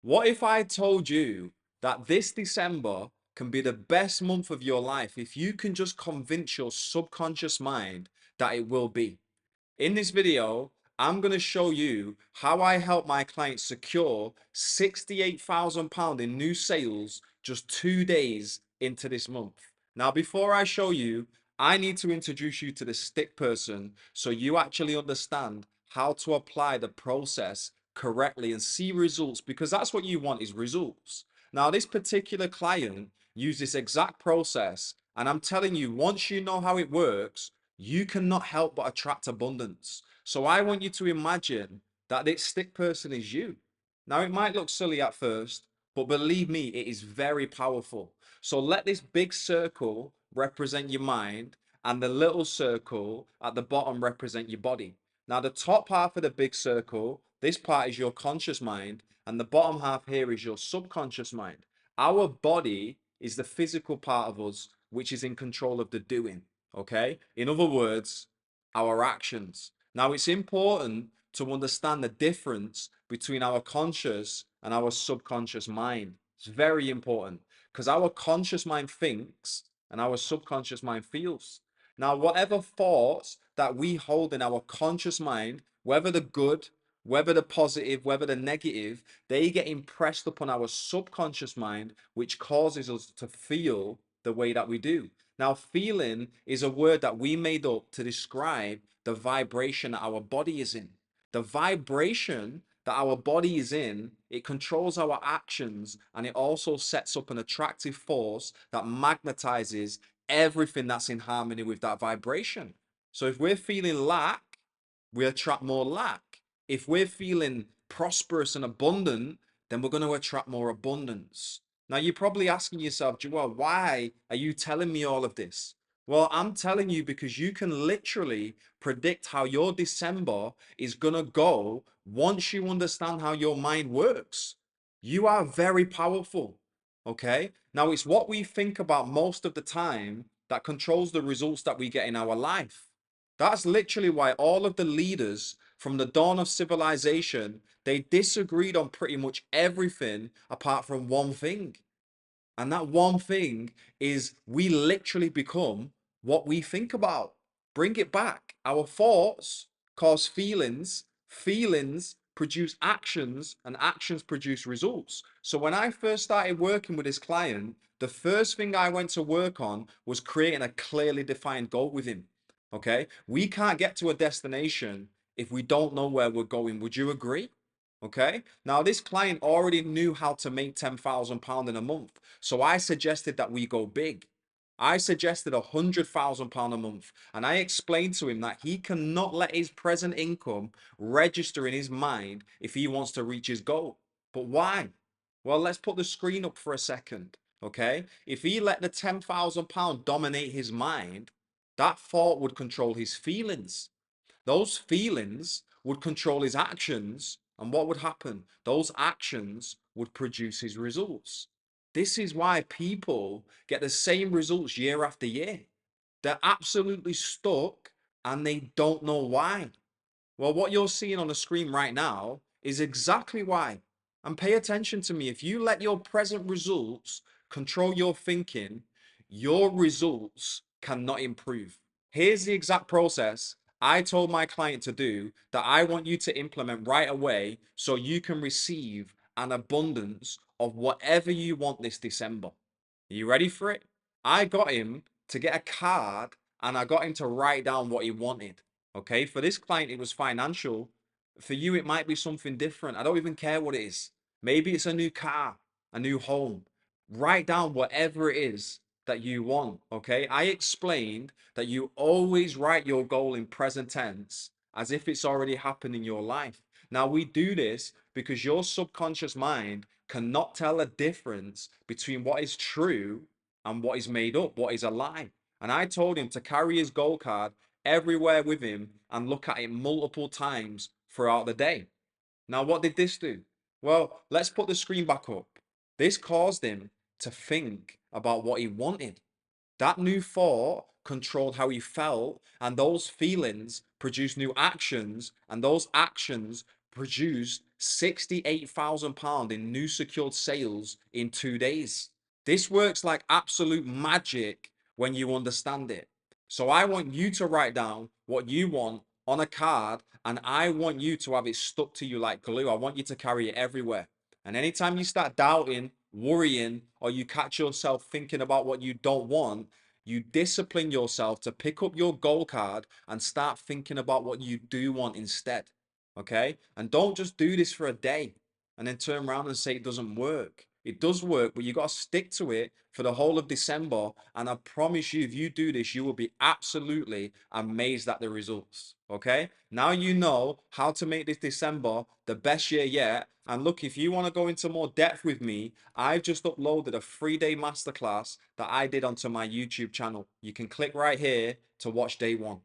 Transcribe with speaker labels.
Speaker 1: What if I told you that this December can be the best month of your life if you can just convince your subconscious mind that it will be? In this video, I'm going to show you how I help my clients secure £68,000 in new sales just 2 days into this month. Now, before I show you, I need to introduce you to the stick person so you actually understand how to apply the process correctly and see results, because that's what you want, is results. Now, this particular client used this exact process, and I'm telling you, once you know how it works, you cannot help but attract abundance. So I want you to imagine that this stick person is you. Now, it might look silly at first, but believe me, it is very powerful. So let this big circle represent your mind, and the little circle at the bottom represent your body. Now, the top half of the big circle, this part is your conscious mind, and the bottom half here is your subconscious mind. Our body is the physical part of us, which is in control of the doing. Okay? In other words, our actions. Now, it's important to understand the difference between our conscious and our subconscious mind. It's very important because our conscious mind thinks and our subconscious mind feels. Now, whatever thoughts that we hold in our conscious mind, whether the good, whether the positive, whether the negative, they get impressed upon our subconscious mind, which causes us to feel the way that we do. Now, feeling is a word that we made up to describe the vibration that our body is in. The vibration that our body is in, it controls our actions, and it also sets up an attractive force that magnetizes everything that's in harmony with that vibration. So if we're feeling lack, we attract more lack. If we're feeling prosperous and abundant, then we're going to attract more abundance. Now, you're probably asking yourself, Joel, why are you telling me all of this? Well, I'm telling you because you can literally predict how your December is going to go once you understand how your mind works. You are very powerful. Okay. Now, it's what we think about most of the time that controls the results that we get in our life. That's literally why all of the leaders from the dawn of civilization, they disagreed on pretty much everything apart from one thing. And that one thing is we literally become what we think about. Bring it back. Our thoughts cause feelings, feelings produce actions, and actions produce results. So when I first started working with this client, the first thing I went to work on was creating a clearly defined goal with him. Okay. We can't get to a destination if we don't know where we're going. Would you agree? Okay. Now, this client already knew how to make £10,000 in a month. So I suggested that we go big. I suggested £100,000 a month. And I explained to him that he cannot let his present income register in his mind if he wants to reach his goal. But why? Well, let's put the screen up for a second. Okay. If he let the £10,000 dominate his mind, that thought would control his feelings. Those feelings would control his actions. And what would happen? Those actions would produce his results. This is why people get the same results year after year. They're absolutely stuck and they don't know why. Well, what you're seeing on the screen right now is exactly why. And pay attention to me. If you let your present results control your thinking, your results cannot improve. Here's the exact process I told my client to do that I want you to implement right away so you can receive an abundance of whatever you want this December. Are you ready for it? I got him to get a card and I got him to write down what he wanted. Okay, for this client, it was financial. For you, it might be something different. I don't even care what it is. Maybe it's a new car, a new home. Write down whatever it is that you want. Okay, I explained that you always write your goal in present tense as if it's already happened in your life. Now, we do this because your subconscious mind cannot tell a difference between what is true and what is made up, what is a lie. And I told him to carry his goal card everywhere with him and look at it multiple times throughout the day. Now, what did this do? Well, let's put the screen back up. This caused him to think about what he wanted. That new thought controlled how he felt, and those feelings produced new actions, and those actions produced £68,000 in new secured sales in 2 days. This works like absolute magic when you understand it. So I want you to write down what you want on a card, and I want you to have it stuck to you like glue. I want you to carry it everywhere. And anytime you start doubting, worrying, or you catch yourself thinking about what you don't want, you discipline yourself to pick up your goal card and start thinking about what you do want instead. Okay? And don't just do this for a day and then turn around and say it doesn't work. It does work, but you got to stick to it for the whole of December. And I promise you, if you do this, you will be absolutely amazed at the results. Okay? Now you know how to make this December the best year yet. And look, if you want to go into more depth with me, I've just uploaded a 3-day masterclass that I did onto my YouTube channel. You can click right here to watch day one.